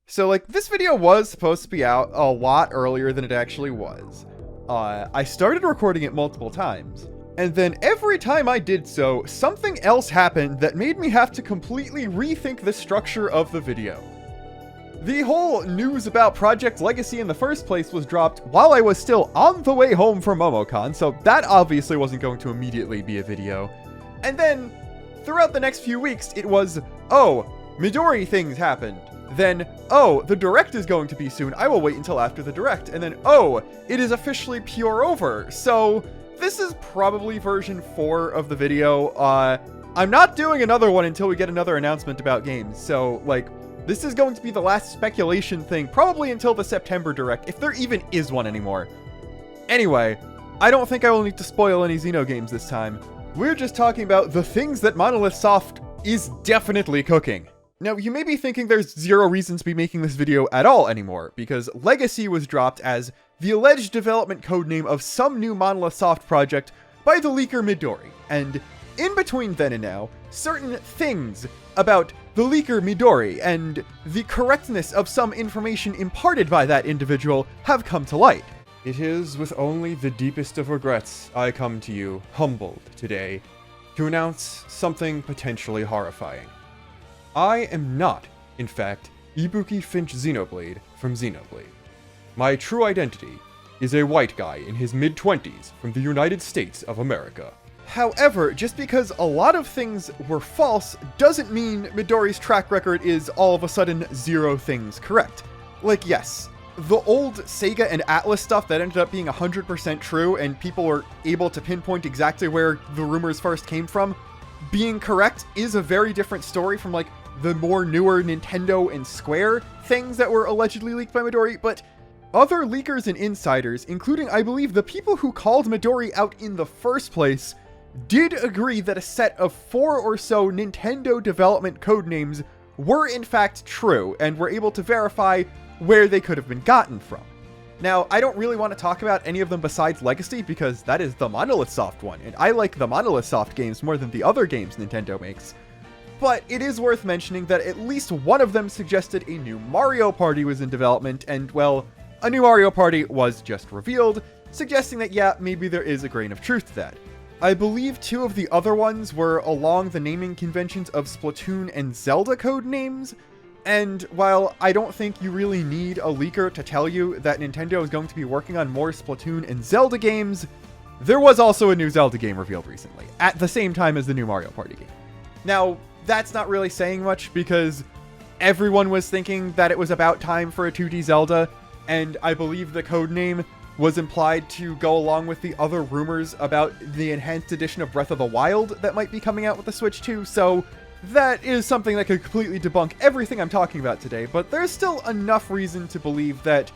So, like, this video was supposed to be out a lot earlier than it actually was. I started recording it multiple times, and then every time I did so, something else happened that made me have to completely rethink the structure of the video. The whole news about Project Legacy in the first place was dropped while I was still on the way home from MomoCon, so that obviously wasn't going to immediately be a video. And then, throughout the next few weeks, it was, oh, Midori things happened. Then, oh, the Direct is going to be soon. I will wait until after the Direct. And then, oh, it is officially pure over. So, this is probably version 4 of the video. I'm not doing another one until we get another announcement about games. So, like, this is going to be the last speculation thing, probably until the September Direct, if there even is one anymore. Anyway, I don't think I will need to spoil any Xeno games this time. We're just talking about the things that MONOLITHSOFT is definitely cooking. Now, you may be thinking there's zero reason to be making this video at all anymore, because Legacy was dropped as the alleged development codename of some new MONOLITHSOFT project by the leaker Midori, and in between then and now, certain things about the leaker Midori and the correctness of some information imparted by that individual have come to light. It is with only the deepest of regrets I come to you, humbled today, to announce something potentially horrifying. I am not, in fact, Ibuki Finch Xenoblade from Xenoblade. My true identity is a white guy in his mid-20s from the United States of America. However, just because a lot of things were false doesn't mean Midori's track record is all of a sudden zero things correct. Like, yes, the old Sega and Atlas stuff that ended up being 100% true and people were able to pinpoint exactly where the rumors first came from, being correct is a very different story from, like, the more newer Nintendo and Square things that were allegedly leaked by Midori, but other leakers and insiders, including, I believe, the people who called Midori out in the first place, did agree that a set of 4 or so Nintendo development codenames were in fact true, and were able to verify where they could have been gotten from. Now, I don't really want to talk about any of them besides Legacy, because that is the MONOLITHSOFT one, and I like the MONOLITHSOFT games more than the other games Nintendo makes. But it is worth mentioning that at least one of them suggested a new Mario Party was in development, and, well, a new Mario Party was just revealed, suggesting that, yeah, maybe there is a grain of truth to that. I believe 2 of the other ones were along the naming conventions of Splatoon and Zelda code names, and while I don't think you really need a leaker to tell you that Nintendo is going to be working on more Splatoon and Zelda games, there was also a new Zelda game revealed recently, at the same time as the new Mario Party game. Now, that's not really saying much, because everyone was thinking that it was about time for a 2D Zelda, and I believe the codename was implied to go along with the other rumors about the enhanced edition of Breath of the Wild that might be coming out with the Switch 2, so that is something that could completely debunk everything I'm talking about today, but there's still enough reason to believe that,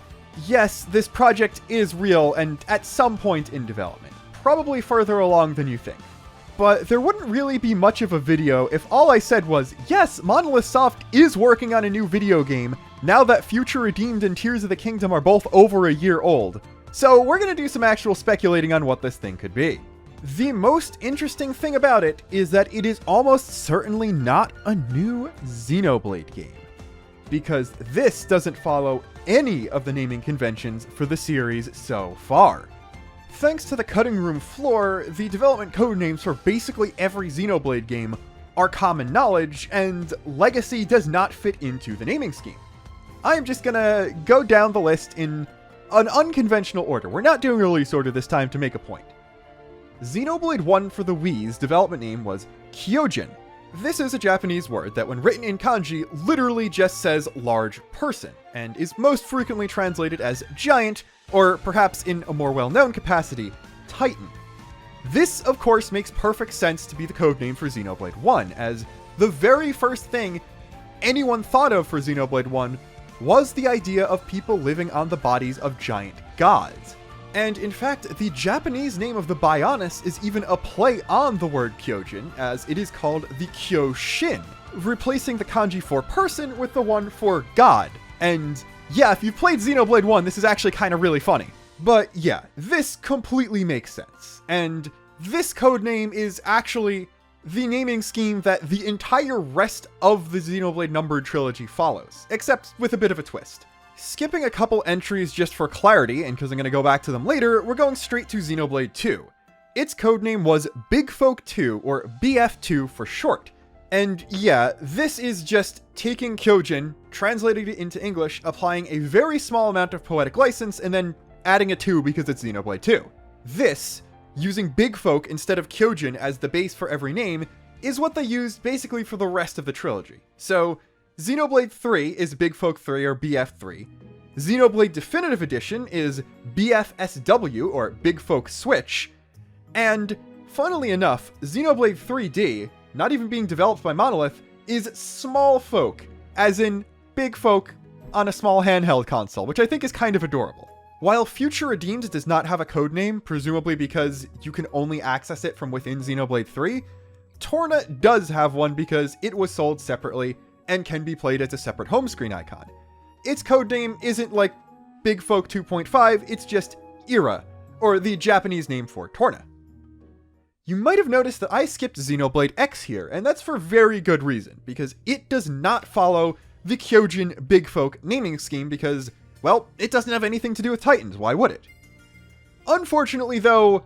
yes, this project is real and at some point in development, probably further along than you think. But there wouldn't really be much of a video if all I said was, yes, MONOLITHSOFT is working on a new video game, now that Future Redeemed and Tears of the Kingdom are both over a year old. So we're gonna do some actual speculating on what this thing could be. The most interesting thing about it is that it is almost certainly not a new Xenoblade game, because this doesn't follow any of the naming conventions for the series so far. Thanks to the cutting room floor, the development codenames for basically every Xenoblade game are common knowledge, and Legacy does not fit into the naming scheme. I'm just gonna go down the list in an unconventional order. We're not doing a release order this time to make a point. Xenoblade 1 for the Wii's development name was Kyojin. This is a Japanese word that when written in kanji literally just says large person, and is most frequently translated as giant, or perhaps in a more well-known capacity, Titan. This, of course, makes perfect sense to be the codename for Xenoblade 1, as the very first thing anyone thought of for Xenoblade 1 was the idea of people living on the bodies of giant gods. And in fact, the Japanese name of the Bionis is even a play on the word Kyojin, as it is called the Kyoshin, replacing the kanji for person with the one for god. And yeah, if you've played Xenoblade 1, this is actually kind of really funny. But yeah, this completely makes sense. And this codename is actually the naming scheme that the entire rest of the Xenoblade numbered trilogy follows, except with a bit of a twist. Skipping a couple entries just for clarity, and because I'm going to go back to them later, we're going straight to Xenoblade 2. Its codename was Big Folk 2, or BF2 for short. And yeah, this is just taking Kyojin, translating it into English, applying a very small amount of poetic license, and then adding a 2 because it's Xenoblade 2. This, using Big Folk instead of Kyojin as the base for every name, is what they used basically for the rest of the trilogy. So, Xenoblade 3 is Big Folk 3 or BF3. Xenoblade Definitive Edition is BFSW or Big Folk Switch. And, funnily enough, Xenoblade 3D, not even being developed by Monolith, is Small Folk, as in Big Folk on a small handheld console, which I think is kind of adorable. While Future Redeemed does not have a codename, presumably because you can only access it from within Xenoblade 3, Torna does have one because it was sold separately and can be played as a separate home screen icon. Its codename isn't like Big Folk 2.5, it's just Ira, or the Japanese name for Torna. You might have noticed that I skipped Xenoblade X here, and that's for very good reason, because it does not follow the Kyojin Big Folk naming scheme because, well, it doesn't have anything to do with Titans, why would it? Unfortunately though,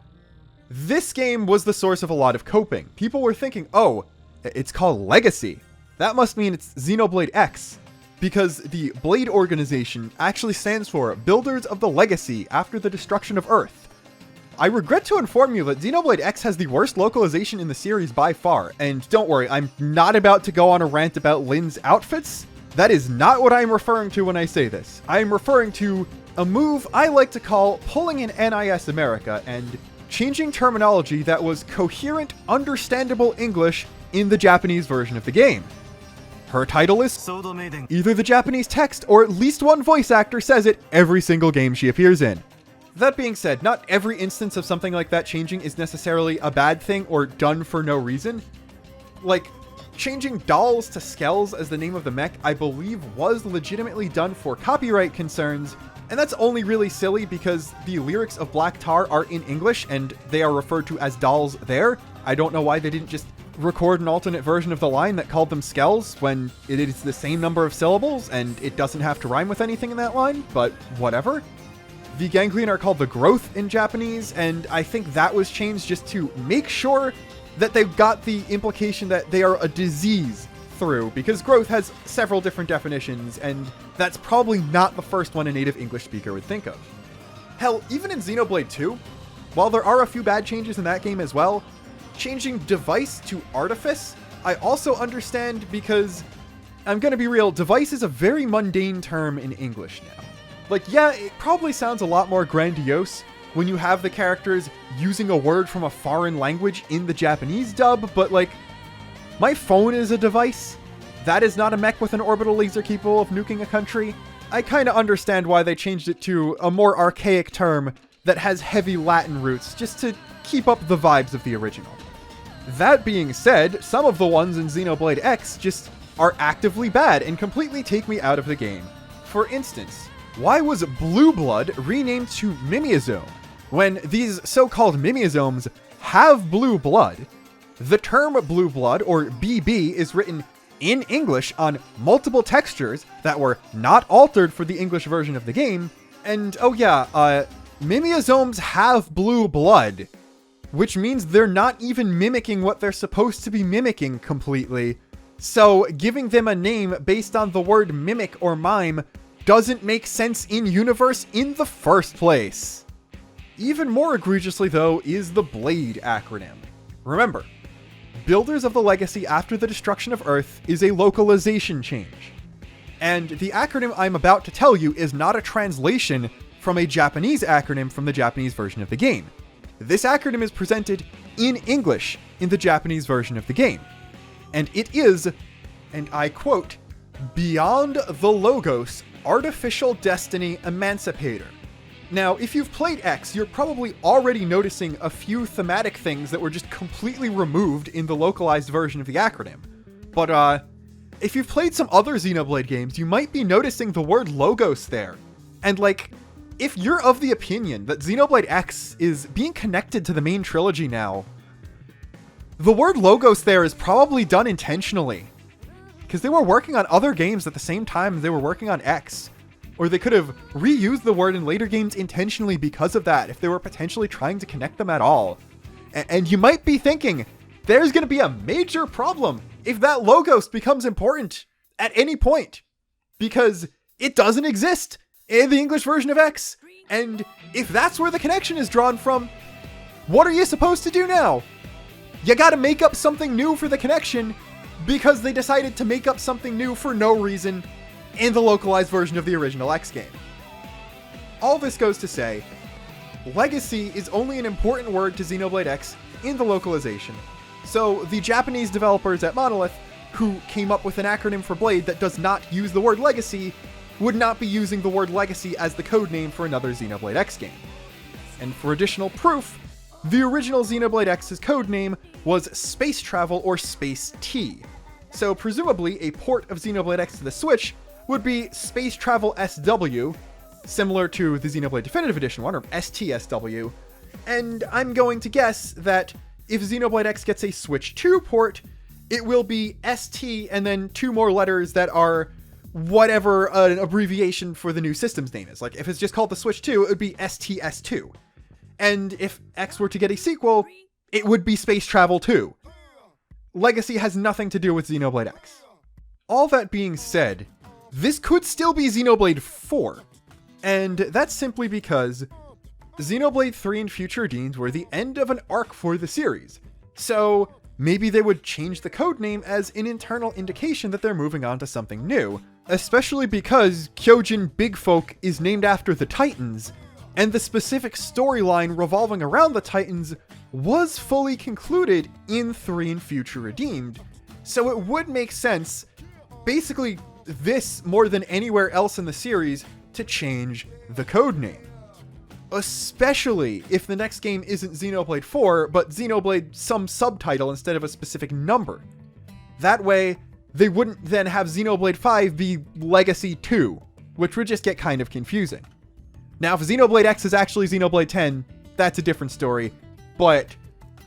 this game was the source of a lot of coping. People were thinking, oh, it's called Legacy. That must mean it's Xenoblade X, because the Blade organization actually stands for Builders of the Legacy After the Destruction of Earth. I regret to inform you that Xenoblade X has the worst localization in the series by far, and don't worry, I'm not about to go on a rant about Lynn's outfits. That is not what I'm referring to when I say this. I'm referring to a move I like to call pulling an NIS America and changing terminology that was coherent, understandable English in the Japanese version of the game. Her title is either the Japanese text or at least one voice actor says it every single game she appears in. That being said, not every instance of something like that changing is necessarily a bad thing or done for no reason. Like, changing dolls to skells as the name of the mech, I believe was legitimately done for copyright concerns, and that's only really silly because the lyrics of Black Tar are in English and they are referred to as dolls there. I don't know why they didn't just record an alternate version of the line that called them skells when it is the same number of syllables and it doesn't have to rhyme with anything in that line, but whatever. The ganglion are called the growth in Japanese, and I think that was changed just to make sure that they got the implication that they are a disease through, because growth has several different definitions, and that's probably not the first one a native English speaker would think of. Hell, even in Xenoblade 2, while there are a few bad changes in that game as well, changing device to artifice, I also understand because, I'm gonna be real, device is a very mundane term in English now. Like, yeah, it probably sounds a lot more grandiose when you have the characters using a word from a foreign language in the Japanese dub, but like, my phone is a device. That is not a mech with an orbital laser capable of nuking a country. I kinda understand why they changed it to a more archaic term that has heavy Latin roots, just to keep up the vibes of the original. That being said, some of the ones in Xenoblade X just are actively bad and completely take me out of the game. For instance, why was Blue Blood renamed to Mimiazome when these so-called Mimiazomes have blue blood? The term blue blood, or BB, is written in English on multiple textures that were not altered for the English version of the game, and oh yeah, Mimiazomes have blue blood, which means they're not even mimicking what they're supposed to be mimicking completely, so giving them a name based on the word mimic or mime doesn't make sense in universe in the first place. Even more egregiously though is the BLADE acronym. Remember, Builders of the Legacy After the Destruction of Earth is a localization change. And the acronym I'm about to tell you is not a translation from a Japanese acronym from the Japanese version of the game. This acronym is presented in English in the Japanese version of the game. And it is, and I quote, Beyond the Logos Artificial Destiny Emancipator. Now, if you've played X, you're probably already noticing a few thematic things that were just completely removed in the localized version of the acronym. But, if you've played some other Xenoblade games, you might be noticing the word logos there. And like, if you're of the opinion that Xenoblade X is being connected to the main trilogy now, The word logos there is probably done intentionally, because they were working on other games at the same time they were working on X. Or they could have reused the word in later games intentionally because of that, if they were potentially trying to connect them at all. And you might be thinking, there's going to be a major problem if that logos becomes important at any point, because it doesn't exist in the English version of X. And if that's where the connection is drawn from, what are you supposed to do now? You gotta make up something new for the connection, because they decided to make up something new for no reason in the localized version of the original X game. All this goes to say, legacy is only an important word to Xenoblade X in the localization. So the Japanese developers at Monolith, who came up with an acronym for Blade that does not use the word legacy, would not be using the word legacy as the codename for another Xenoblade X game. And for additional proof, the original Xenoblade X's codename was Space Travel or Space T. So presumably a port of Xenoblade X to the Switch would be Space Travel SW, similar to the Xenoblade Definitive Edition one, or STSW. And I'm going to guess that if Xenoblade X gets a Switch 2 port, it will be ST and then 2 more letters that are whatever an abbreviation for the new system's name is. Like if it's just called the Switch 2, it would be STS2. And if X were to get a sequel, it would be Space Travel 2. Legacy has nothing to do with Xenoblade X. All that being said, this could still be Xenoblade 4. And that's simply because Xenoblade 3 and Future Redeemed were the end of an arc for the series. So maybe they would change the codename as an internal indication that they're moving on to something new. Especially because Kyojin Big Folk is named after the Titans, and the specific storyline revolving around the Titans was fully concluded in 3 and Future Redeemed. So it would make sense, basically this more than anywhere else in the series, to change the codename. Especially if the next game isn't Xenoblade 4, but Xenoblade some subtitle instead of a specific number. That way, they wouldn't then have Xenoblade 5 be Legacy 2, which would just get kind of confusing. Now, if Xenoblade X is actually Xenoblade 10, that's a different story, but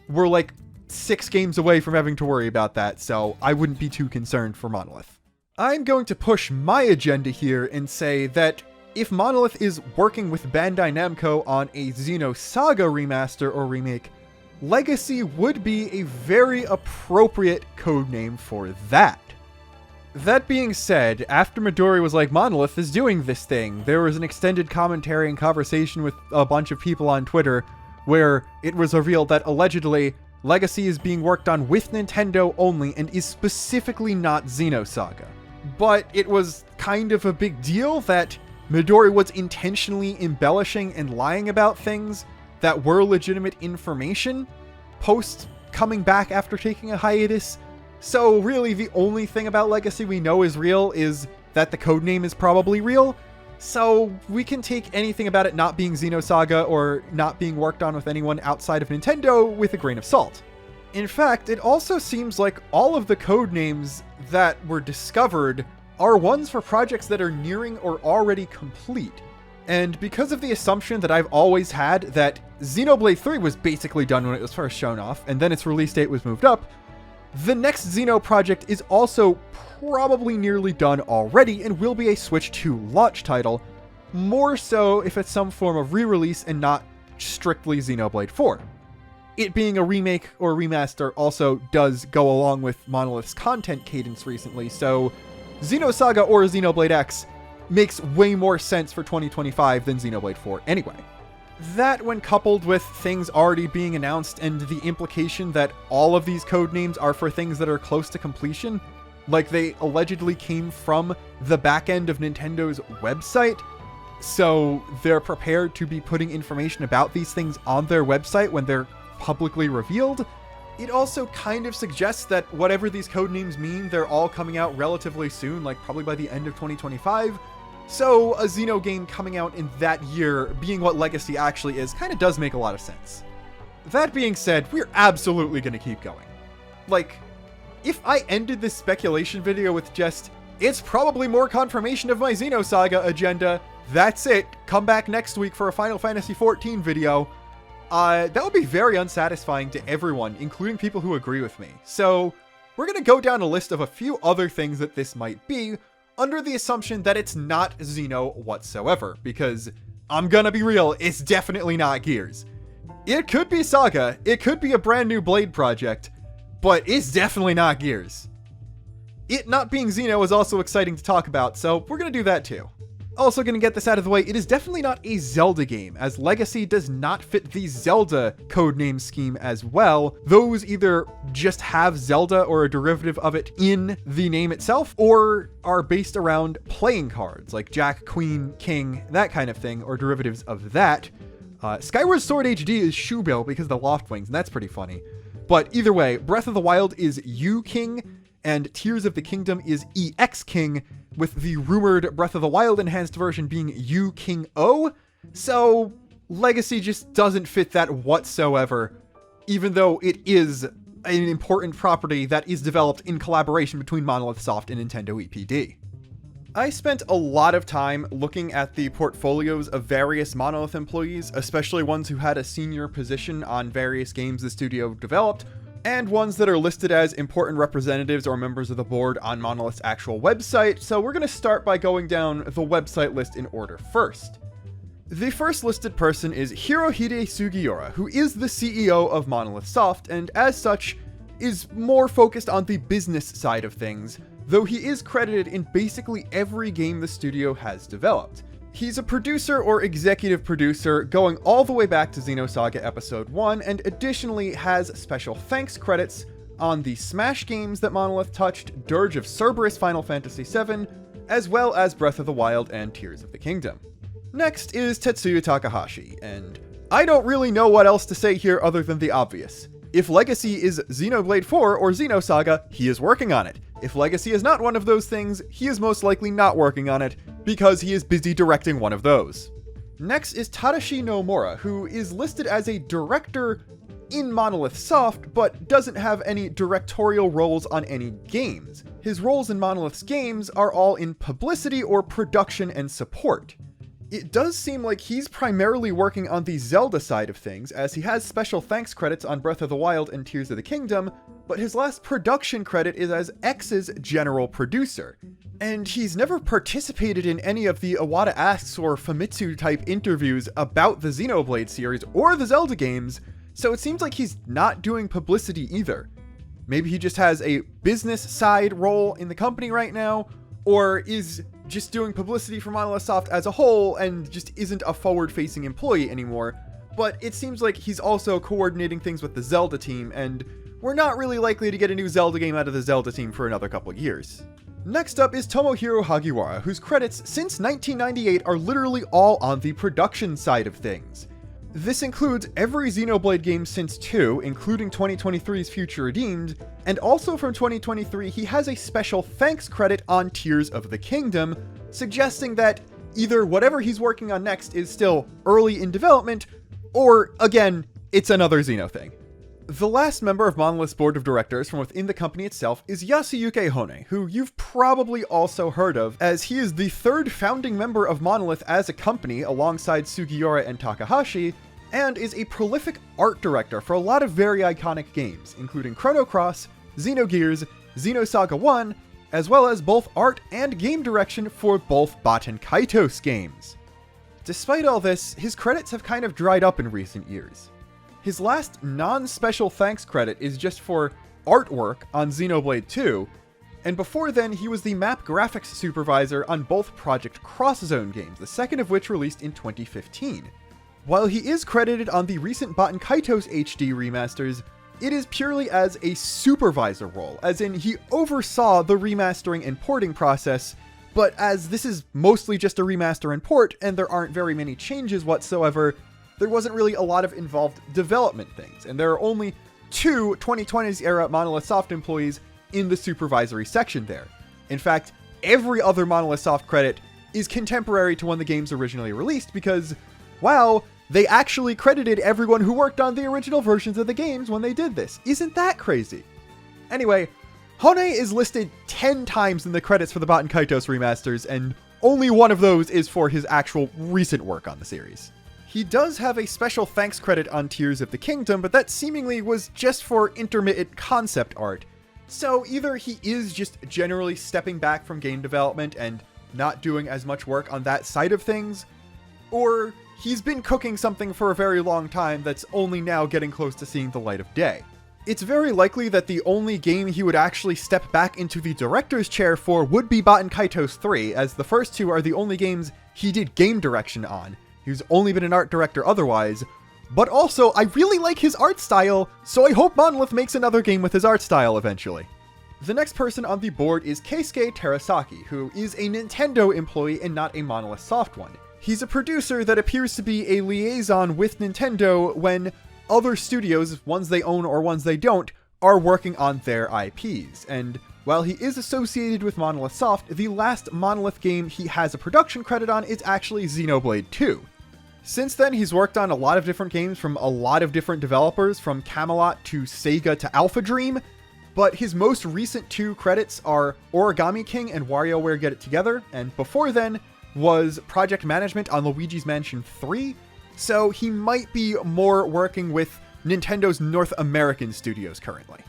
we're like 6 games away from having to worry about that, so I wouldn't be too concerned for Monolith. I'm going to push my agenda here and say that if Monolith is working with Bandai Namco on a Xenosaga remaster or remake, Legacy would be a very appropriate codename for that. That being said, after Midori was like, Monolith is doing this thing, there was an extended commentary and conversation with a bunch of people on Twitter where it was revealed that allegedly Legacy is being worked on with Nintendo only and is specifically not Xenosaga. But it was kind of a big deal that Midori was intentionally embellishing and lying about things that were legitimate information post coming back after taking a hiatus. So really the only thing about Legacy we know is real is that the codename is probably real. So we can take anything about it not being Xenosaga or not being worked on with anyone outside of Nintendo with a grain of salt. In fact, it also seems like all of the codenames that were discovered are ones for projects that are nearing or already complete. And because of the assumption that I've always had that Xenoblade 3 was basically done when it was first shown off, and then its release date was moved up, the next Xeno project is also probably nearly done already and will be a Switch 2 launch title, more so if it's some form of re-release and not strictly Xenoblade 4. It being a remake or remaster also does go along with Monolith's content cadence recently, so Xenosaga or Xenoblade X makes way more sense for 2025 than Xenoblade 4 anyway. That, when coupled with things already being announced and the implication that all of these codenames are for things that are close to completion, like they allegedly came from the back end of Nintendo's website, so they're prepared to be putting information about these things on their website when they're publicly revealed, it also kind of suggests that whatever these codenames mean, they're all coming out relatively soon, like probably by the end of 2025. So a Xeno game coming out in that year, being what Legacy actually is, kind of does make a lot of sense. That being said, we're absolutely going to keep going. Like, if I ended this speculation video with just, it's probably more confirmation of my Xenosaga agenda, that's it, come back next week for a Final Fantasy XIV video, that would be very unsatisfying to everyone, including people who agree with me. So we're going to go down a list of a few other things that this might be, under the assumption that it's not Xeno whatsoever, because I'm gonna be real, it's definitely not Gears. It could be Saga, it could be a brand new Blade project, but it's definitely not Gears. It not being Xeno is also exciting to talk about, so we're gonna do that too. Also gonna get this out of the way, it is definitely not a Zelda game, as Legacy does not fit the Zelda codename scheme as well. Those either just have Zelda or a derivative of it in the name itself, or are based around playing cards, like Jack, Queen, King, that kind of thing, or derivatives of that. Skyward Sword HD is Shoebill because of the Loft Wings, and that's pretty funny. But either way, Breath of the Wild is U King, and Tears of the Kingdom is EX King, with the rumored Breath of the Wild enhanced version being U King O. So Legacy just doesn't fit that whatsoever, even though it is an important property that is developed in collaboration between MONOLITHSOFT and Nintendo EPD. I spent a lot of time looking at the portfolios of various Monolith employees, especially ones who had a senior position on various games the studio developed, and ones that are listed as important representatives or members of the board on Monolith's actual website, so we're going to start by going down the website list in order first. The first listed person is Hirohide Sugiura, who is the CEO of MONOLITHSOFT, and as such, is more focused on the business side of things, though he is credited in basically every game the studio has developed. He's a producer or executive producer going all the way back to Xenosaga Episode 1, and additionally has special thanks credits on the Smash games that Monolith touched, Dirge of Cerberus Final Fantasy VII, as well as Breath of the Wild and Tears of the Kingdom. Next is Tetsuya Takahashi, and I don't really know what else to say here other than the obvious. If Legacy is Xenoblade 4 or Xenosaga, he is working on it. If Legacy is not one of those things, he is most likely not working on it, because he is busy directing one of those. Next is Tadashi Nomura, who is listed as a director in MONOLITHSOFT, but doesn't have any directorial roles on any games. His roles in Monolith's games are all in publicity or production and support. It does seem like he's primarily working on the Zelda side of things, as he has special thanks credits on Breath of the Wild and Tears of the Kingdom, but his last production credit is as X's general producer. And he's never participated in any of the Iwata Asks or Famitsu type interviews about the Xenoblade series or the Zelda games, so it seems like he's not doing publicity either. Maybe he just has a business side role in the company right now, or is just doing publicity for MONOLITHSOFT as a whole and just isn't a forward-facing employee anymore. But it seems like he's also coordinating things with the Zelda team, and we're not really likely to get a new Zelda game out of the Zelda team for another couple years. Next up is Tomohiro Hagiwara, whose credits since 1998 are literally all on the production side of things. This includes every Xenoblade game since 2, including 2023's Future Redeemed, and also from 2023 he has a special thanks credit on Tears of the Kingdom, suggesting that either whatever he's working on next is still early in development, or, again, it's another Xeno thing. The last member of Monolith's board of directors from within the company itself is Yasuyuki Hone, who you've probably also heard of, as he is the third founding member of Monolith as a company alongside Sugiura and Takahashi, and is a prolific art director for a lot of very iconic games, including Chrono Cross, Xenogears, Xenosaga 1, as well as both art and game direction for both Baten Kaitos games. Despite all this, his credits have kind of dried up in recent years. His last non-special thanks credit is just for artwork on Xenoblade 2, and before then he was the map graphics supervisor on both Project Cross Zone games, the second of which released in 2015. While he is credited on the recent Baten Kaitos HD remasters, it is purely as a supervisor role, as in he oversaw the remastering and porting process, but as this is mostly just a remaster and port, and there aren't very many changes whatsoever, there wasn't really a lot of involved development things, and there are only 2 2020s era MONOLITHSOFT employees in the supervisory section there. In fact, every other MONOLITHSOFT credit is contemporary to when the games originally released because, wow, they actually credited everyone who worked on the original versions of the games when they did this. Isn't that crazy? Anyway, Hone is listed 10 times in the credits for the Baten Kaitos remasters, and only one of those is for his actual recent work on the series. He does have a special thanks credit on Tears of the Kingdom, but that seemingly was just for intermittent concept art. So either he is just generally stepping back from game development and not doing as much work on that side of things, or he's been cooking something for a very long time that's only now getting close to seeing the light of day. It's very likely that the only game he would actually step back into the director's chair for would be Baten Kaitos 3, as the first two are the only games he did game direction on. He's only been an art director otherwise, but also I really like his art style, so I hope Monolith makes another game with his art style eventually. The next person on the board is Keisuke Terasaki, who is a Nintendo employee and not a MONOLITHSOFT one. He's a producer that appears to be a liaison with Nintendo when other studios, ones they own or ones they don't, are working on their IPs. And while he is associated with MONOLITHSOFT, the last Monolith game he has a production credit on is actually Xenoblade 2. Since then, he's worked on a lot of different games from a lot of different developers, from Camelot to Sega to Alpha Dream, but his most recent two credits are Origami King and WarioWare Get It Together, and before then was project management on Luigi's Mansion 3, so he might be more working with Nintendo's North American studios currently.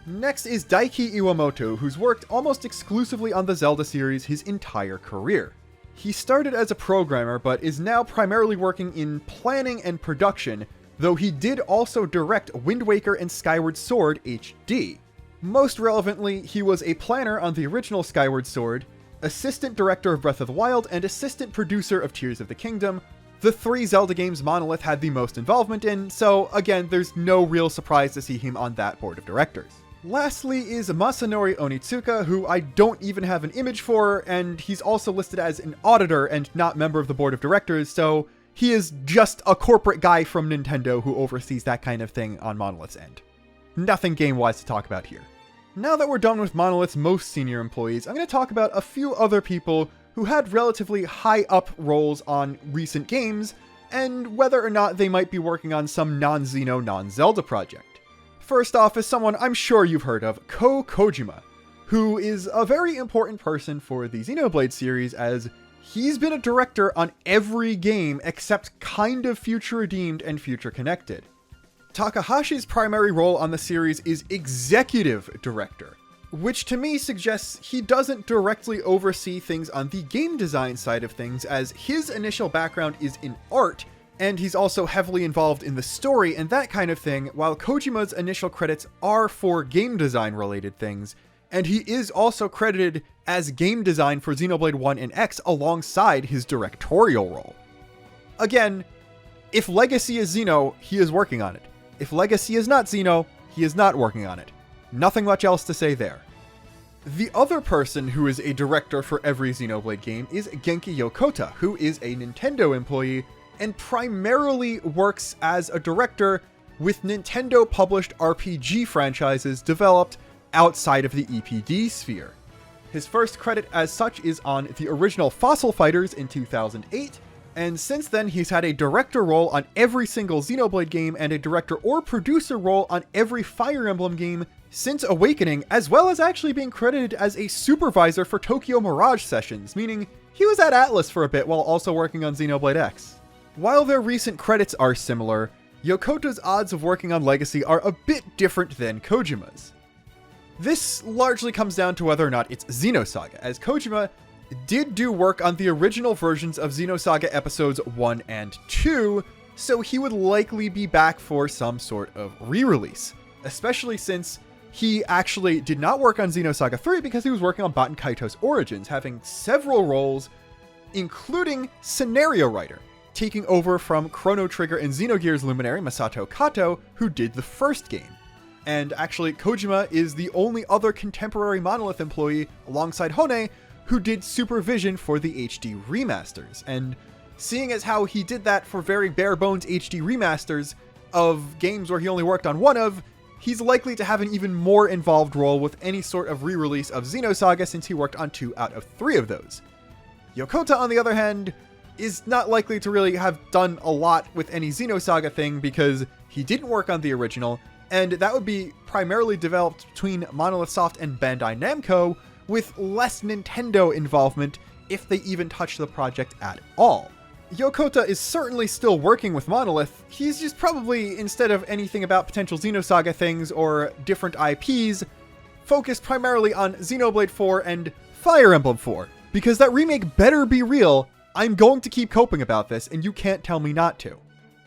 Next is Daiki Iwamoto, who's worked almost exclusively on the Zelda series his entire career. He started as a programmer, but is now primarily working in planning and production, though he did also direct Wind Waker and Skyward Sword HD. Most relevantly, he was a planner on the original Skyward Sword, assistant director of Breath of the Wild, and assistant producer of Tears of the Kingdom, the three Zelda games Monolith had the most involvement in, so again, there's no real surprise to see him on that board of directors. Lastly is Masanori Onitsuka, who I don't even have an image for, and he's also listed as an auditor and not member of the board of directors, so he is just a corporate guy from Nintendo who oversees that kind of thing on Monolith's end. Nothing game-wise to talk about here. Now that we're done with Monolith's most senior employees, I'm going to talk about a few other people who had relatively high-up roles on recent games, and whether or not they might be working on some non-Xeno, non-Zelda project. First off is someone I'm sure you've heard of, Ko Kojima, who is a very important person for the Xenoblade series, as he's been a director on every game except kind of Future Redeemed and Future Connected. Takahashi's primary role on the series is executive director, which to me suggests he doesn't directly oversee things on the game design side of things, as his initial background is in art, and he's also heavily involved in the story and that kind of thing, while Kojima's initial credits are for game design related things, and he is also credited as game design for Xenoblade 1 and X alongside his directorial role. Again, if Legacy is Xeno, he is working on it. If Legacy is not Xeno, he is not working on it. Nothing much else to say there. The other person who is a director for every Xenoblade game is Genki Yokota, who is a Nintendo employee and primarily works as a director with Nintendo-published RPG franchises developed outside of the EPD sphere. His first credit as such is on the original Fossil Fighters in 2008, and since then he's had a director role on every single Xenoblade game and a director or producer role on every Fire Emblem game since Awakening, as well as actually being credited as a supervisor for Tokyo Mirage Sessions, meaning he was at Atlas for a bit while also working on Xenoblade X. While their recent credits are similar, Yokota's odds of working on Legacy are a bit different than Kojima's. This largely comes down to whether or not it's Xenosaga, as Kojima did do work on the original versions of Xenosaga episodes 1 and 2, so he would likely be back for some sort of re-release, especially since he actually did not work on Xenosaga 3 because he was working on Baten Kaitos Origins, having several roles, including scenario writer, taking over from Chrono Trigger and Xenogears luminary Masato Kato, who did the first game. And actually, Kojima is the only other contemporary Monolith employee, alongside Hone, who did supervision for the HD remasters. And seeing as how he did that for very bare bones HD remasters of games where he only worked on one of, he's likely to have an even more involved role with any sort of re-release of Xenosaga, since he worked on 2 out of 3 of those. Yokota, on the other hand, is not likely to really have done a lot with any Xenosaga thing because he didn't work on the original, and that would be primarily developed between MonolithSoft and Bandai Namco, with less Nintendo involvement if they even touch the project at all. Yokota is certainly still working with Monolith. He's just probably, instead of anything about potential Xenosaga things or different IPs, focused primarily on Xenoblade 4 and Fire Emblem 4. Because that remake better be real. I'm going to keep coping about this, and you can't tell me not to.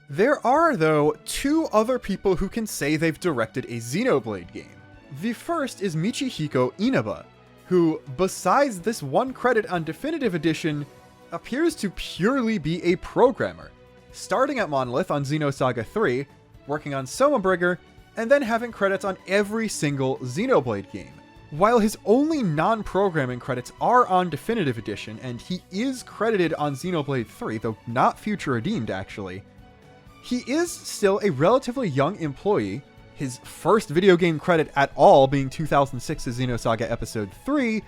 There are, though, two other people who can say they've directed a Xenoblade game. The first is Michihiko Inaba, who, besides this one credit on Definitive Edition, appears to purely be a programmer, starting at Monolith on Xenosaga 3, working on Somabrigger, and then having credits on every single Xenoblade game. While his only non-programming credits are on Definitive Edition, and he is credited on Xenoblade 3, though not Future Redeemed actually, he is still a relatively young employee, his first video game credit at all being 2006's Xenosaga Episode 3,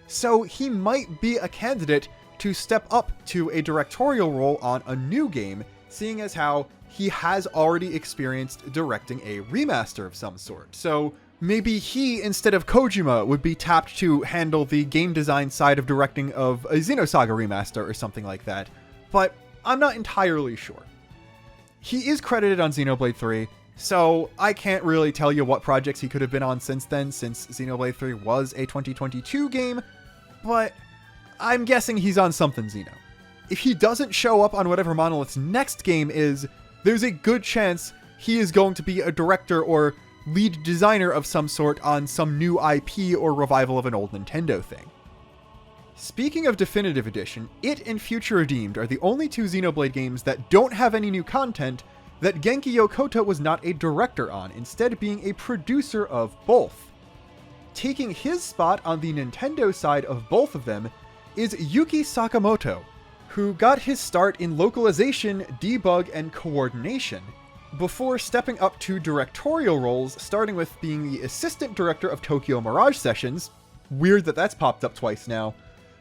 so he might be a candidate to step up to a directorial role on a new game, seeing as how he has already experienced directing a remaster of some sort. So maybe he, instead of Kojima, would be tapped to handle the game design side of directing of a Xenosaga remaster or something like that, but I'm not entirely sure. He is credited on Xenoblade 3, so I can't really tell you what projects he could have been on since then, since Xenoblade 3 was a 2022 game, but I'm guessing he's on something Xeno. If he doesn't show up on whatever Monolith's next game is, there's a good chance he is going to be a director or lead designer of some sort on some new IP or revival of an old Nintendo thing. Speaking of Definitive Edition, it and Future Redeemed are the only two Xenoblade games that don't have any new content that Genki Yokota was not a director on, instead being a producer of both. Taking his spot on the Nintendo side of both of them is Yuki Sakamoto, who got his start in localization, debug, and coordination, before stepping up to directorial roles, starting with being the assistant director of Tokyo Mirage Sessions, weird that that's popped up twice now,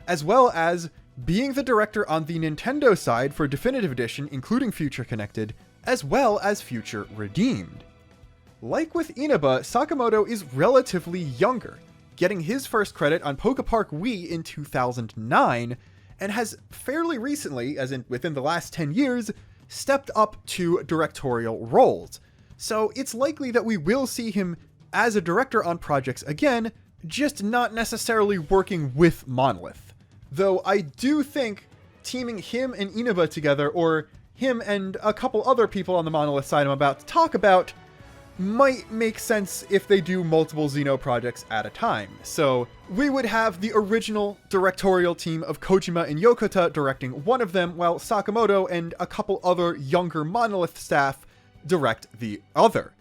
as well as being the director on the Nintendo side for Definitive Edition, including Future Connected, as well as Future Redeemed. Like with Inaba, Sakamoto is relatively younger, getting his first credit on Pokepark Wii in 2009, and has fairly recently, as in within the last 10 years, stepped up to directorial roles. So it's likely that we will see him as a director on projects again, just not necessarily working with Monolith. Though I do think teaming him and Inaba together, or him and a couple other people on the Monolith side I'm about to talk about, might make sense if they do multiple Xeno projects at a time. So we would have the original directorial team of Kojima and Yokota directing one of them, while Sakamoto and a couple other younger Monolith staff direct the other.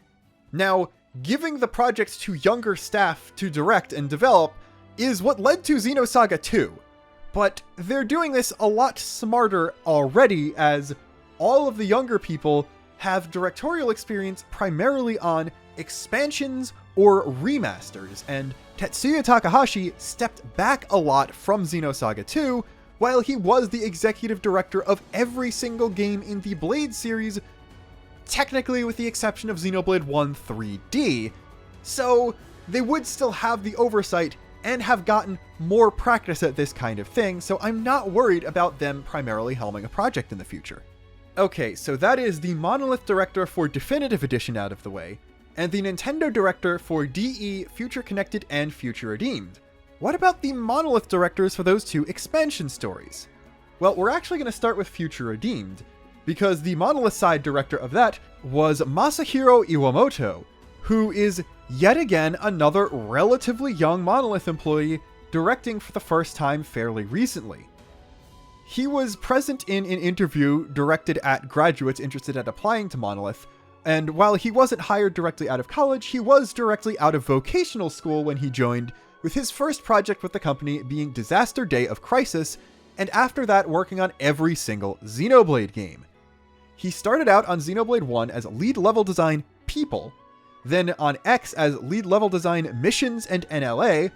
Now, giving the projects to younger staff to direct and develop is what led to Xenosaga 2, but they're doing this a lot smarter already, as all of the younger people have directorial experience primarily on expansions or remasters, and Tetsuya Takahashi stepped back a lot from Xenosaga 2, while he was the executive director of every single game in the Blade series, technically with the exception of Xenoblade 1 3D, so they would still have the oversight and have gotten more practice at this kind of thing, so I'm not worried about them primarily helming a project in the future. Okay, so that is the Monolith director for Definitive Edition out of the way, and the Nintendo director for DE, Future Connected, and Future Redeemed. What about the Monolith directors for those two expansion stories? Well, we're actually going to start with Future Redeemed, because the Monolith side director of that was Masahiro Iwamoto, who is yet again another relatively young Monolith employee directing for the first time fairly recently. He was present in an interview directed at graduates interested in applying to Monolith, and while he wasn't hired directly out of college, he was directly out of vocational school when he joined, with his first project with the company being Disaster Day of Crisis, and after that working on every single Xenoblade game. He started out on Xenoblade 1 as lead level design People, then on X as lead level design Missions and NLA,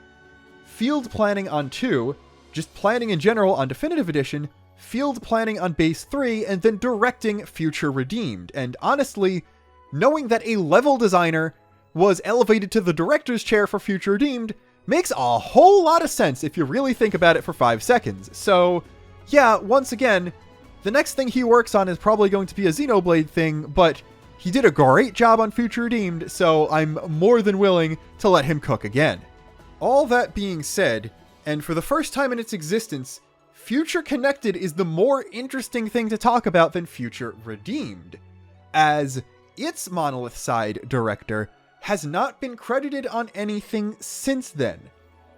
field planning on 2, just planning in general on Definitive Edition, field planning on Base 3, and then directing Future Redeemed. And honestly, knowing that a level designer was elevated to the director's chair for Future Redeemed makes a whole lot of sense if you really think about it for 5 seconds. So yeah, once again, The next thing he works on is probably going to be a Xenoblade thing, but he did a great job on Future Redeemed, so I'm more than willing to let him cook again. All that being said, and for the first time in its existence, Future Connected is the more interesting thing to talk about than Future Redeemed, as its Monolith side director has not been credited on anything since then.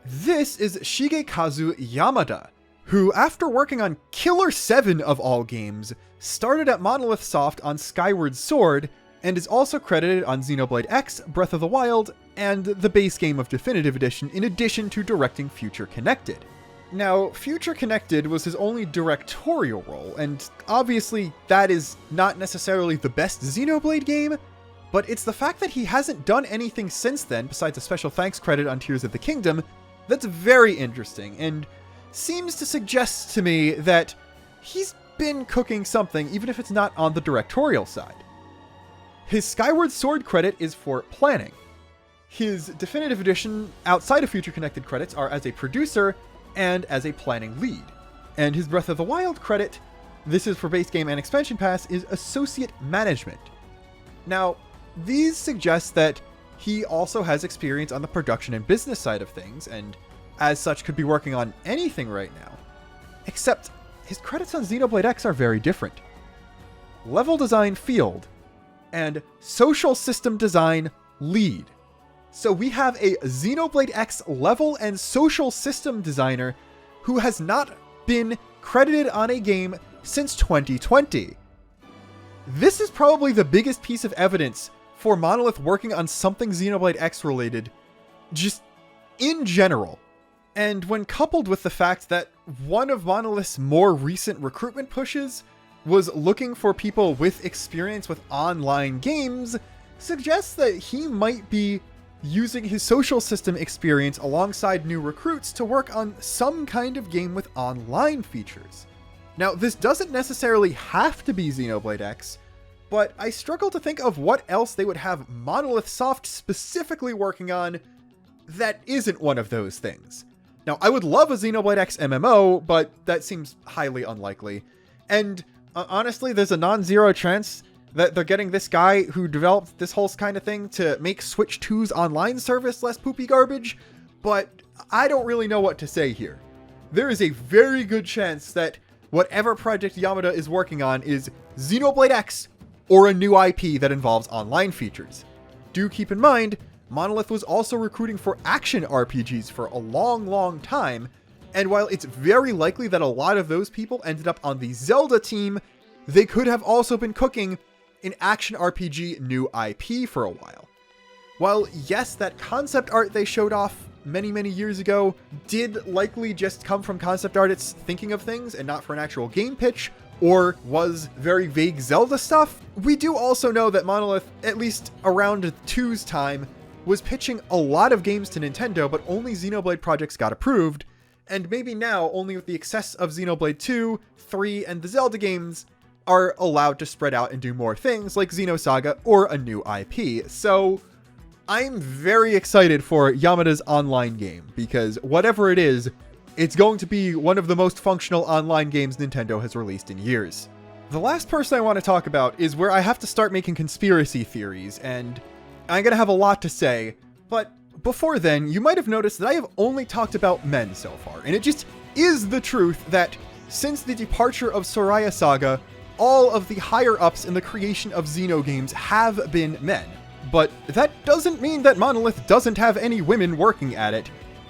This is Shigekazu Yamada, who, after working on Killer 7 of all games, started at MONOLITHSOFT on Skyward Sword, and is also credited on Xenoblade X, Breath of the Wild, and the base game of Definitive Edition, in addition to directing Future Connected. Now, Future Connected was his only directorial role, and obviously that is not necessarily the best Xenoblade game, but it's the fact that he hasn't done anything since then, besides a special thanks credit on Tears of the Kingdom, that's very interesting, and seems to suggest to me that he's been cooking something, even if it's not on the directorial side. His Skyward Sword credit is for planning. His Definitive Edition, outside of Future Connected credits, are as a producer and as a planning lead. And his Breath of the Wild credit, this is for base game and expansion pass, is associate management. Now, these suggest that he also has experience on the production and business side of things, and as such could be working on anything right now. Except, his credits on Xenoblade X are very different. Level design field, and social system design lead. So we have a Xenoblade X level and social system designer who has not been credited on a game since 2020. This is probably the biggest piece of evidence for Monolith working on something Xenoblade X related, just in general. And when coupled with the fact that one of Monolith's more recent recruitment pushes was looking for people with experience with online games, suggests that he might be using his social system experience alongside new recruits to work on some kind of game with online features. Now, this doesn't necessarily have to be Xenoblade X, but I struggle to think of what else they would have MONOLITHSOFT specifically working on that isn't one of those things. Now, I would love a Xenoblade X MMO, but that seems highly unlikely. And honestly, there's a non-zero chance that they're getting this guy who developed this whole kind of thing to make Switch 2's online service less poopy garbage, but I don't really know what to say here. There is a very good chance that whatever project Yamada is working on is Xenoblade X or a new IP that involves online features. Do keep in mind, Monolith was also recruiting for action RPGs for a long time, and while it's very likely that a lot of those people ended up on the Zelda team, they could have also been cooking an action RPG new IP for a while. While yes, that concept art they showed off many years ago did likely just come from concept artists thinking of things and not for an actual game pitch, or was very vague Zelda stuff, we do also know that Monolith, at least around 2's time, was pitching a lot of games to Nintendo, but only Xenoblade projects got approved, and maybe now, only with the excess of Xenoblade 2, 3, and the Zelda games, are allowed to spread out and do more things like Xenosaga or a new IP. So I'm very excited for Yamada's online game, because whatever it is, it's going to be one of the most functional online games Nintendo has released in years. The last person I want to talk about is where I have to start making conspiracy theories, and I'm going to have a lot to say, but before then, you might have noticed that I have only talked about men so far, and it just is the truth that since the departure of Soraya Saga, all of the higher-ups in the creation of Xeno games have been men. But that doesn't mean that Monolith doesn't have any women working at it,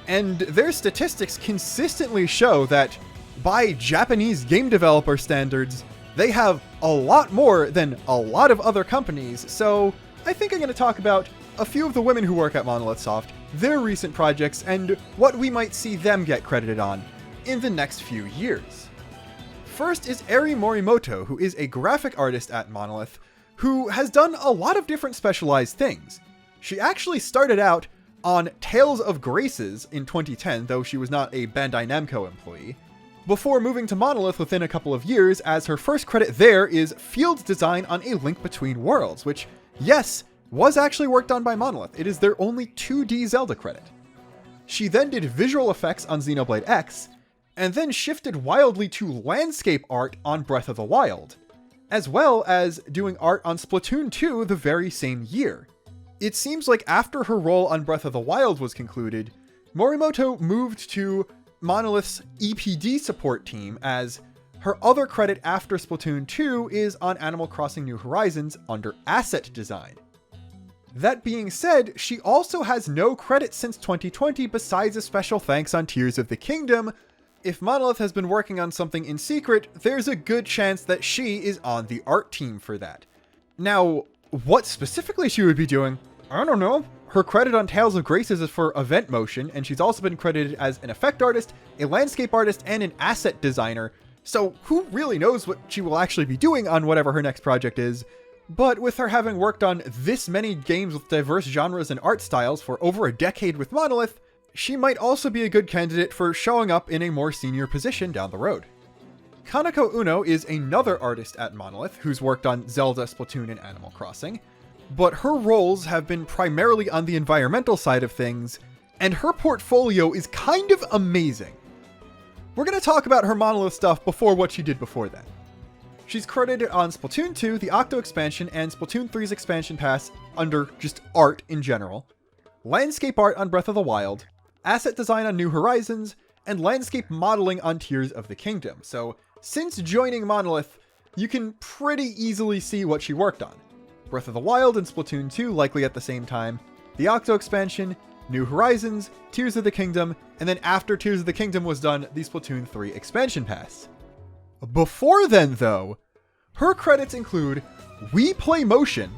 and their statistics consistently show that, by Japanese game developer standards, they have a lot more than a lot of other companies, so I think I'm going to talk about a few of the women who work at MONOLITHSOFT, their recent projects, and what we might see them get credited on in the next few years. First is Eri Morimoto, who is a graphic artist at Monolith, who has done a lot of different specialized things. She actually started out on Tales of Graces in 2010, though she was not a Bandai Namco employee, before moving to Monolith within a couple of years, as her first credit there is field design on A Link Between Worlds, which, yes, was actually worked on by Monolith. It is their only 2D Zelda credit. She then did visual effects on Xenoblade X, and then shifted wildly to landscape art on Breath of the Wild, as well as doing art on Splatoon 2 the very same year. It seems like after her role on Breath of the Wild was concluded, Morimoto moved to Monolith's EPD support team, as her other credit after Splatoon 2 is on Animal Crossing New Horizons under asset design. That being said, she also has no credit since 2020 besides a special thanks on Tears of the Kingdom. If Monolith has been working on something in secret, there's a good chance that she is on the art team for that. Now, what specifically she would be doing, I don't know. Her credit on Tales of Graces is for event motion, and she's also been credited as an effect artist, a landscape artist, and an asset designer. So who really knows what she will actually be doing on whatever her next project is. But with her having worked on this many games with diverse genres and art styles for over a decade with Monolith, she might also be a good candidate for showing up in a more senior position down the road. Kanako Uno is another artist at Monolith who's worked on Zelda, Splatoon, and Animal Crossing, but her roles have been primarily on the environmental side of things, and her portfolio is kind of amazing. We're going to talk about her Monolith stuff before what she did before that. She's credited on Splatoon 2, the Octo expansion, and Splatoon 3's expansion pass under just art in general, landscape art on Breath of the Wild, asset design on New Horizons, and landscape modeling on Tears of the Kingdom. So since joining Monolith, you can pretty easily see what she worked on. Breath of the Wild and Splatoon 2 likely at the same time, the Octo expansion, New Horizons, Tears of the Kingdom, and then after Tears of the Kingdom was done, the Splatoon 3 expansion pass. Before then, though, her credits include We Play Motion,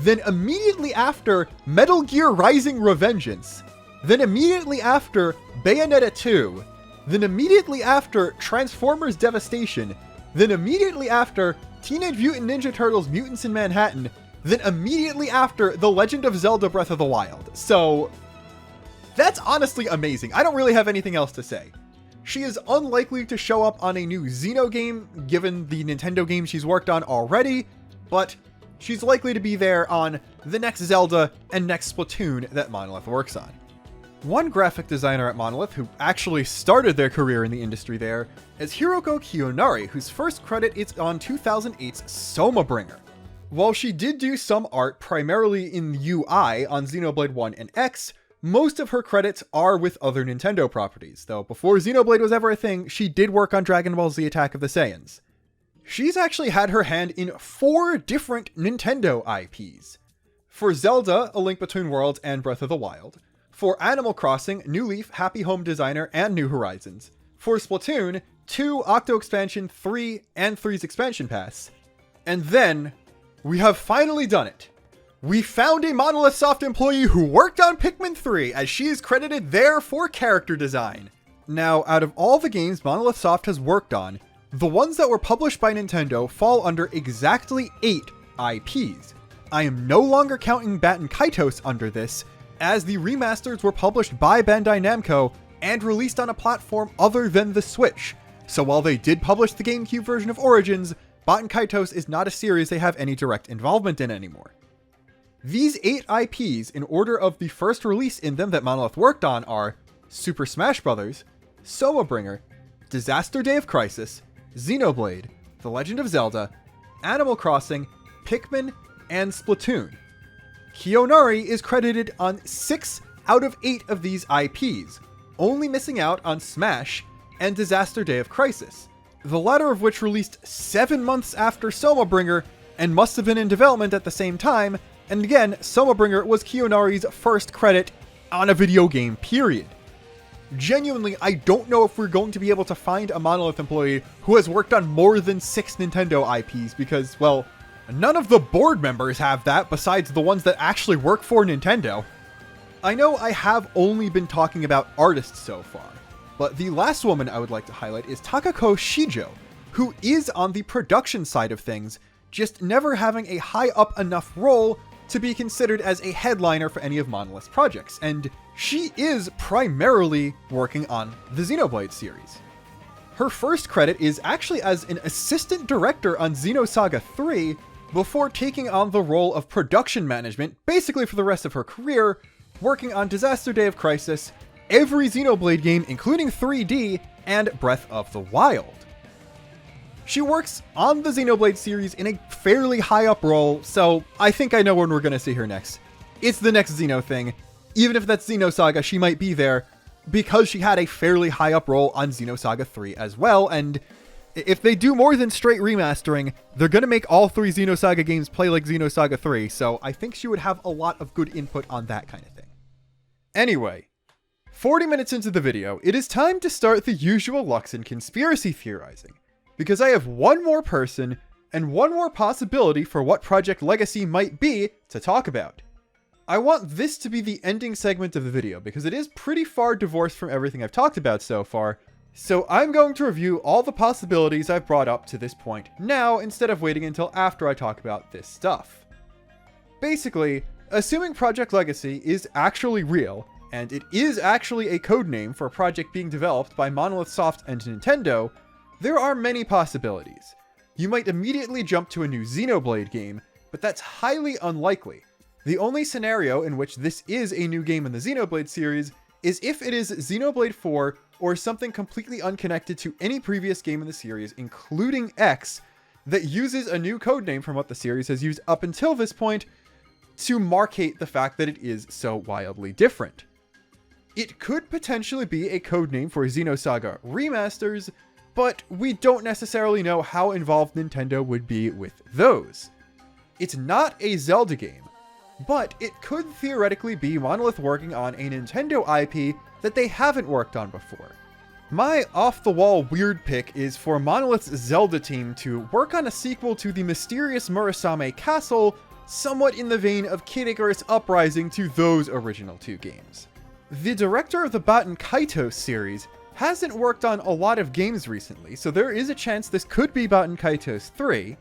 then immediately after Metal Gear Rising: Revengeance, then immediately after Bayonetta 2, then immediately after Transformers Devastation, then immediately after Teenage Mutant Ninja Turtles Mutants in Manhattan, then immediately after The Legend of Zelda Breath of the Wild. So that's honestly amazing. I don't really have anything else to say. She is unlikely to show up on a new Xeno game, given the Nintendo games she's worked on already, but she's likely to be there on the next Zelda and next Splatoon that Monolith works on. One graphic designer at Monolith who actually started their career in the industry there is Hiroko Kiyonari, whose first credit is on 2008's Soma Bringer. While she did do some art primarily in UI on Xenoblade 1 and X, most of her credits are with other Nintendo properties, though before Xenoblade was ever a thing, she did work on Dragon Ball Z Attack of the Saiyans. She's actually had her hand in 4 different Nintendo IPs. For Zelda, A Link Between Worlds and Breath of the Wild. For Animal Crossing, New Leaf, Happy Home Designer, and New Horizons. For Splatoon, 2, Octo Expansion, 3, and 3's Expansion Pass. And then, we have finally done it. We found a MONOLITHSOFT employee who worked on Pikmin 3, as she is credited there for character design. Now, out of all the games MONOLITHSOFT has worked on, the ones that were published by Nintendo fall under exactly 8 IPs. I am no longer counting Baten Kaitos under this, as the remasters were published by Bandai Namco and released on a platform other than the Switch. So while they did publish the GameCube version of Origins, Baten Kaitos is not a series they have any direct involvement in anymore. These 8 IPs, in order of the first release in them that Monolith worked on, are Super Smash Bros., Soma Bringer, Disaster Day of Crisis, Xenoblade, The Legend of Zelda, Animal Crossing, Pikmin, and Splatoon. Kiyonari is credited on 6 out of 8 of these IPs, only missing out on Smash and Disaster Day of Crisis, the latter of which released 7 months after Soma Bringer and must have been in development at the same time. And again, Soma Bringer was Kiyonari's first credit on a video game, period. Genuinely, I don't know if we're going to be able to find a Monolith employee who has worked on more than 6 Nintendo IPs because, well, none of the board members have that besides the ones that actually work for Nintendo. I know I have only been talking about artists so far, but the last woman I would like to highlight is Takako Shijo, who is on the production side of things, just never having a high up enough role to be considered as a headliner for any of Monolith's projects, and she is primarily working on the Xenoblade series. Her first credit is actually as an assistant director on Xenosaga 3, before taking on the role of production management, basically for the rest of her career, working on Disaster Day of Crisis, every Xenoblade game including 3D, and Breath of the Wild. She works on the Xenoblade series in a fairly high up role, so I think I know when we're gonna see her next. It's the next Xeno thing. Even if that's Xenosaga, she might be there, because she had a fairly high up role on Xenosaga 3 as well, and if they do more than straight remastering, they're gonna make all 3 Xenosaga games play like Xenosaga 3, so I think she would have a lot of good input on that kind of thing. Anyway, 40 minutes into the video, it is time to start the usual Luxon conspiracy theorizing, because I have one more person and one more possibility for what Project Legacy might be to talk about. I want this to be the ending segment of the video because it is pretty far divorced from everything I've talked about so far, so I'm going to review all the possibilities I've brought up to this point now instead of waiting until after I talk about this stuff. Basically, assuming Project Legacy is actually real, and it is actually a codename for a project being developed by MONOLITHSOFT and Nintendo, there are many possibilities. You might immediately jump to a new Xenoblade game, but that's highly unlikely. The only scenario in which this is a new game in the Xenoblade series is if it is Xenoblade 4 or something completely unconnected to any previous game in the series, including X, that uses a new codename from what the series has used up until this point to markate the fact that it is so wildly different. It could potentially be a codename for Xenosaga remasters, but we don't necessarily know how involved Nintendo would be with those. It's not a Zelda game, but it could theoretically be Monolith working on a Nintendo IP that they haven't worked on before. My off-the-wall weird pick is for Monolith's Zelda team to work on a sequel to the mysterious Murasame Castle, somewhat in the vein of Kid Icarus Uprising to those original 2 games. The director of the Baten Kaitos series hasn't worked on a lot of games recently, so there is a chance this could be Baten Kaitos 3,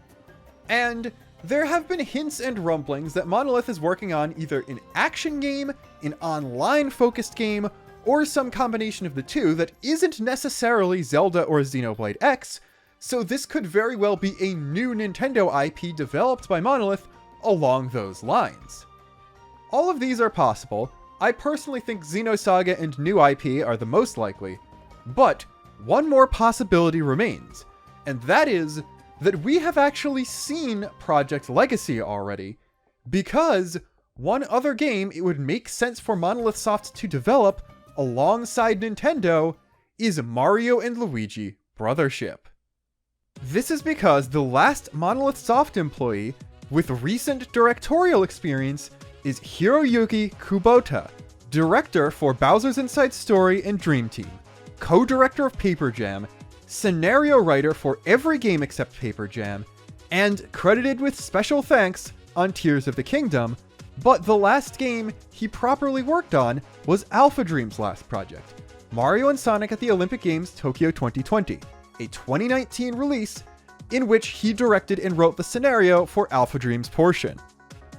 and there have been hints and rumblings that Monolith is working on either an action game, an online-focused game, or some combination of the two that isn't necessarily Zelda or Xenoblade X, so this could very well be a new Nintendo IP developed by Monolith along those lines. All of these are possible. I personally think Xenosaga and new IP are the most likely, but one more possibility remains, and that is that we have actually seen Project Legacy already, because one other game it would make sense for MONOLITHSOFT to develop alongside Nintendo is Mario and Luigi Brothership. This is because the last MONOLITHSOFT employee with recent directorial experience is Hiroyuki Kubota, director for Bowser's Inside Story and Dream Team, co-director of Paper Jam, scenario writer for every game except Paper Jam, and credited with special thanks on Tears of the Kingdom, but the last game he properly worked on was Alpha Dream's last project, Mario and Sonic at the Olympic Games Tokyo 2020, a 2019 release in which he directed and wrote the scenario for Alpha Dream's portion.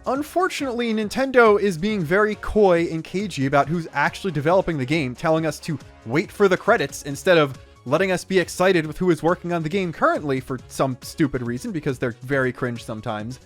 Unfortunately, Nintendo is being very coy and cagey about who's actually developing the game, telling us to wait for the credits instead of letting us be excited with who is working on the game currently for some stupid reason, because they're very cringe sometimes.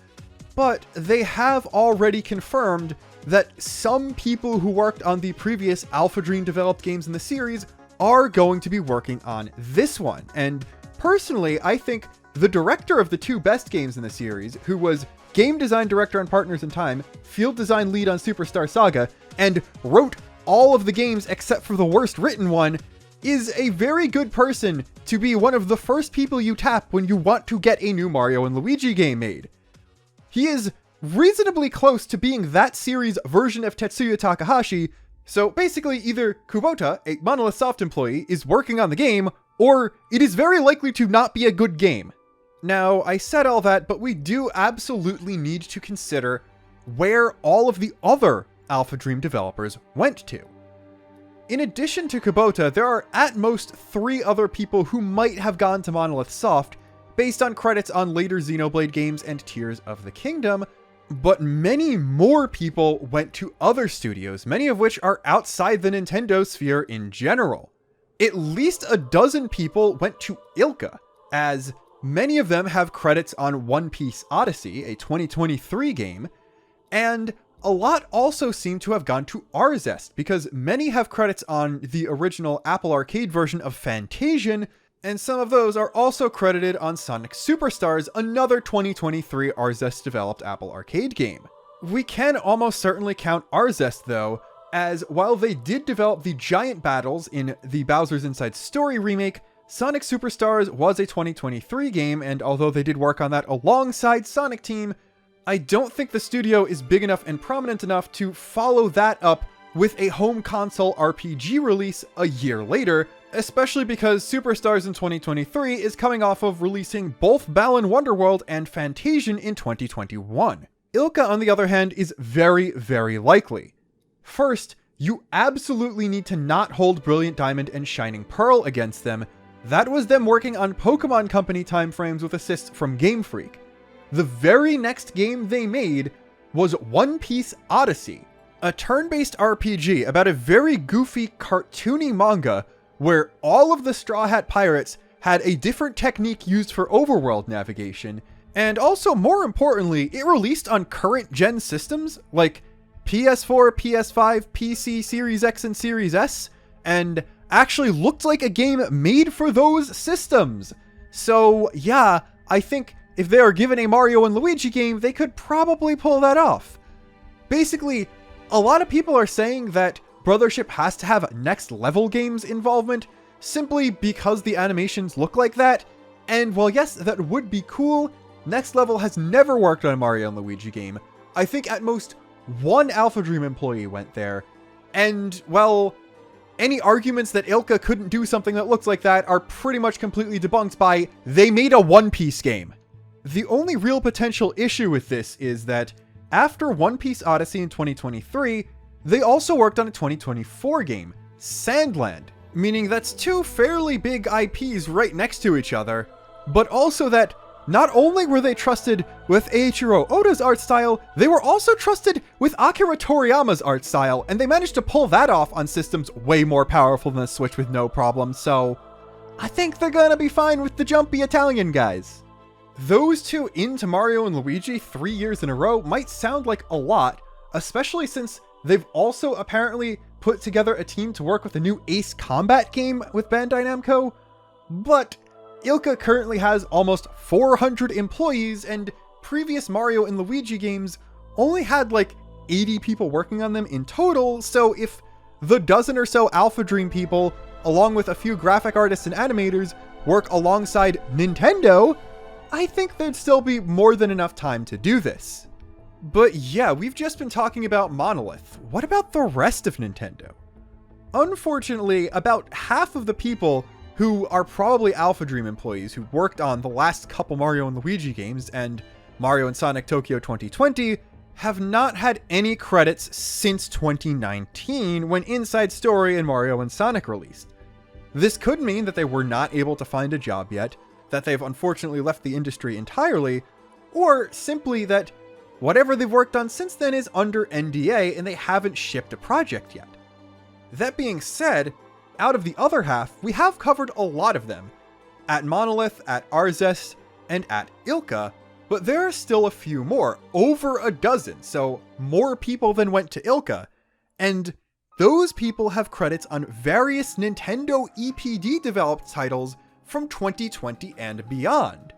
But they have already confirmed that some people who worked on the previous Alpha Dream developed games in the series are going to be working on this one. And personally, I think the director of the 2 best games in the series, who was game design director on Partners in Time, field design lead on Superstar Saga, and wrote all of the games except for the worst written one, is a very good person to be one of the first people you tap when you want to get a new Mario and Luigi game made. He is reasonably close to being that series' version of Tetsuya Takahashi, so basically either Kubota, a MONOLITHSOFT employee, is working on the game, or it is very likely to not be a good game. Now, I said all that, but we do absolutely need to consider where all of the other Alpha Dream developers went to. In addition to Kubota, there are at most 3 other people who might have gone to MONOLITHSOFT based on credits on later Xenoblade games and Tears of the Kingdom, but many more people went to other studios, many of which are outside the Nintendo sphere in general. At least a dozen people went to ILCA, as many of them have credits on One Piece Odyssey, a 2023 game, and a lot also seem to have gone to Arzest, because many have credits on the original Apple Arcade version of Fantasian, and some of those are also credited on Sonic Superstars, another 2023 Arzest developed Apple Arcade game. We can almost certainly count Arzest though, as while they did develop the giant battles in the Bowser's Inside Story remake, Sonic Superstars was a 2023 game, and although they did work on that alongside Sonic Team, I don't think the studio is big enough and prominent enough to follow that up with a home console RPG release a year later, especially because Superstars in 2023 is coming off of releasing both Balan Wonderworld and Fantasian in 2021. ILCA, on the other hand, is very, very likely. First, you absolutely need to not hold Brilliant Diamond and Shining Pearl against them. That was them working on Pokemon Company timeframes with assists from Game Freak. The very next game they made was One Piece Odyssey, a turn-based RPG about a very goofy, cartoony manga where all of the Straw Hat Pirates had a different technique used for overworld navigation, and also, more importantly, it released on current-gen systems like PS4, PS5, PC, Series X, and Series S, and actually looked like a game made for those systems. So yeah, I think if they are given a Mario and Luigi game, they could probably pull that off. Basically, a lot of people are saying that Brothership has to have next level games involvement simply because the animations look like that, and while yes, that would be cool, Next Level has never worked on a Mario and Luigi game. I think at most one Alpha Dream employee went there, and well, any arguments that ILCA couldn't do something that looks like that are pretty much completely debunked by they made a One Piece game. The only real potential issue with this is that after One Piece Odyssey in 2023, they also worked on a 2024 game, Sandland, meaning that's two fairly big IPs right next to each other, but also that not only were they trusted with Eiichiro Oda's art style, they were also trusted with Akira Toriyama's art style, and they managed to pull that off on systems way more powerful than the Switch with no problem, so I think they're gonna be fine with the jumpy Italian guys. Those two into Mario and Luigi 3 years in a row might sound like a lot, especially since they've also apparently put together a team to work with a new Ace Combat game with Bandai Namco, but ILCA currently has almost 400 employees, and previous Mario and Luigi games only had like 80 people working on them in total, so if the dozen or so Alpha Dream people, along with a few graphic artists and animators, work alongside Nintendo, I think there'd still be more than enough time to do this. But yeah, we've just been talking about Monolith. What about the rest of Nintendo? Unfortunately, about half of the people who are probably Alpha Dream employees who worked on the last couple Mario and Luigi games and Mario and Sonic Tokyo 2020 have not had any credits since 2019 when Inside Story and Mario and Sonic released. This could mean that they were not able to find a job yet, that they've unfortunately left the industry entirely, or simply that whatever they've worked on since then is under NDA and they haven't shipped a project yet. That being said, out of the other half, we have covered a lot of them, at Monolith, at Arzest, and at ILCA, but there are still a few more, over a dozen, so more people than went to ILCA, and those people have credits on various Nintendo EPD developed titles from 2020 and beyond.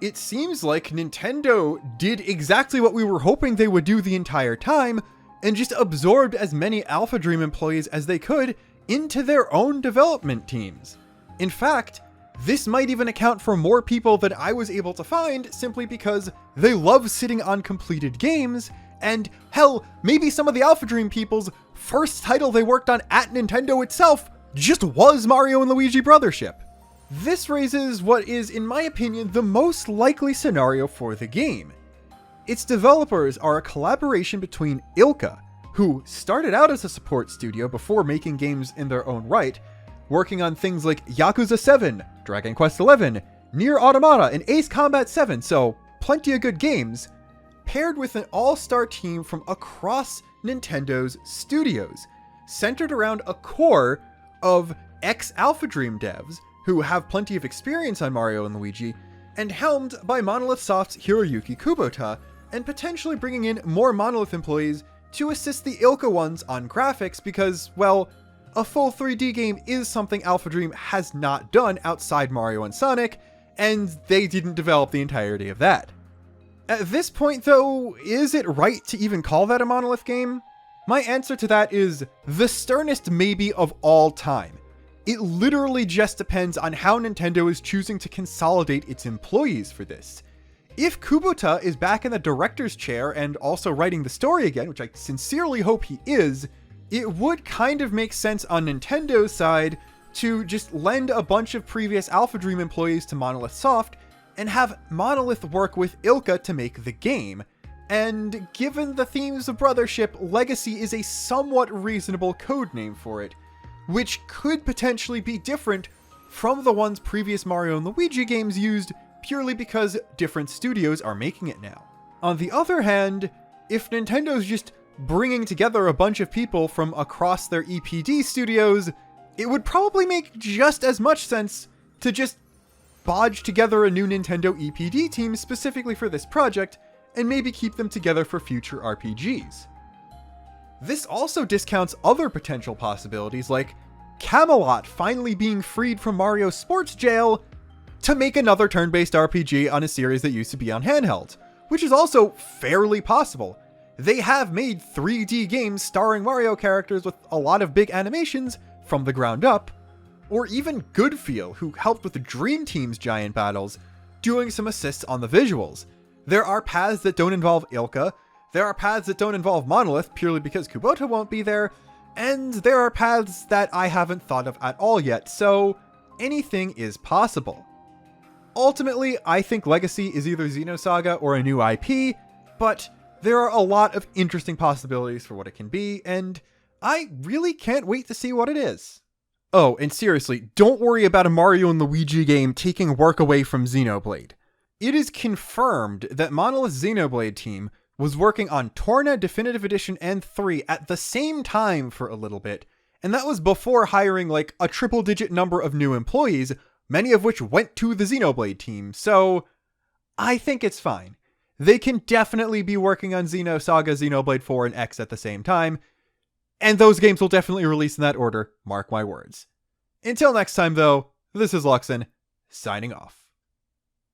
It seems like Nintendo did exactly what we were hoping they would do the entire time, and just absorbed as many Alpha Dream employees as they could into their own development teams. In fact, this might even account for more people than I was able to find simply because they love sitting on completed games, and hell, maybe some of the Alpha Dream people's first title they worked on at Nintendo itself just was Mario and Luigi Brothership. This raises what is, in my opinion, the most likely scenario for the game. Its developers are a collaboration between ILCA, who started out as a support studio before making games in their own right, working on things like Yakuza 7, Dragon Quest XI, Nier Automata, and Ace Combat 7, so plenty of good games, paired with an all-star team from across Nintendo's studios, centered around a core of ex-Alpha Dream devs who have plenty of experience on Mario and Luigi, and helmed by MONOLITHSOFT's Hiroyuki Kubota, and potentially bringing in more Monolith employees to assist the ILCA ones on graphics because, well, a full 3D game is something Alpha Dream has not done outside Mario and Sonic, and they didn't develop the entirety of that. At this point though, is it right to even call that a Monolith game? My answer to that is the sternest maybe of all time. It literally just depends on how Nintendo is choosing to consolidate its employees for this. If Kubota is back in the director's chair and also writing the story again, which I sincerely hope he is, it would kind of make sense on Nintendo's side to just lend a bunch of previous Alpha Dream employees to MONOLITHSOFT and have Monolith work with ILCA to make the game. And given the themes of brothership, Legacy is a somewhat reasonable codename for it, which could potentially be different from the ones previous Mario and Luigi games used purely because different studios are making it now. On the other hand, if Nintendo's just bringing together a bunch of people from across their EPD studios, it would probably make just as much sense to just bodge together a new Nintendo EPD team specifically for this project and maybe keep them together for future RPGs. This also discounts other potential possibilities like Camelot finally being freed from Mario Sports Jail to make another turn-based RPG on a series that used to be on handheld, which is also fairly possible. They have made 3D games starring Mario characters with a lot of big animations from the ground up, or even Goodfeel, who helped with the Dream Team's giant battles, doing some assists on the visuals. There are paths that don't involve ILCA, there are paths that don't involve Monolith purely because Kubota won't be there, and there are paths that I haven't thought of at all yet, so anything is possible. Ultimately, I think Legacy is either Xenosaga or a new IP, but there are a lot of interesting possibilities for what it can be, and I really can't wait to see what it is. Oh, and seriously, don't worry about a Mario and Luigi game taking work away from Xenoblade. It is confirmed that Monolith's Xenoblade team was working on Torna Definitive Edition and 3 at the same time for a little bit, and that was before hiring like a triple-digit number of new employees, many of which went to the Xenoblade team, so I think it's fine. They can definitely be working on Xenosaga, Xenoblade 4, and X at the same time, and those games will definitely release in that order, mark my words. Until next time though, this is Luxon, signing off.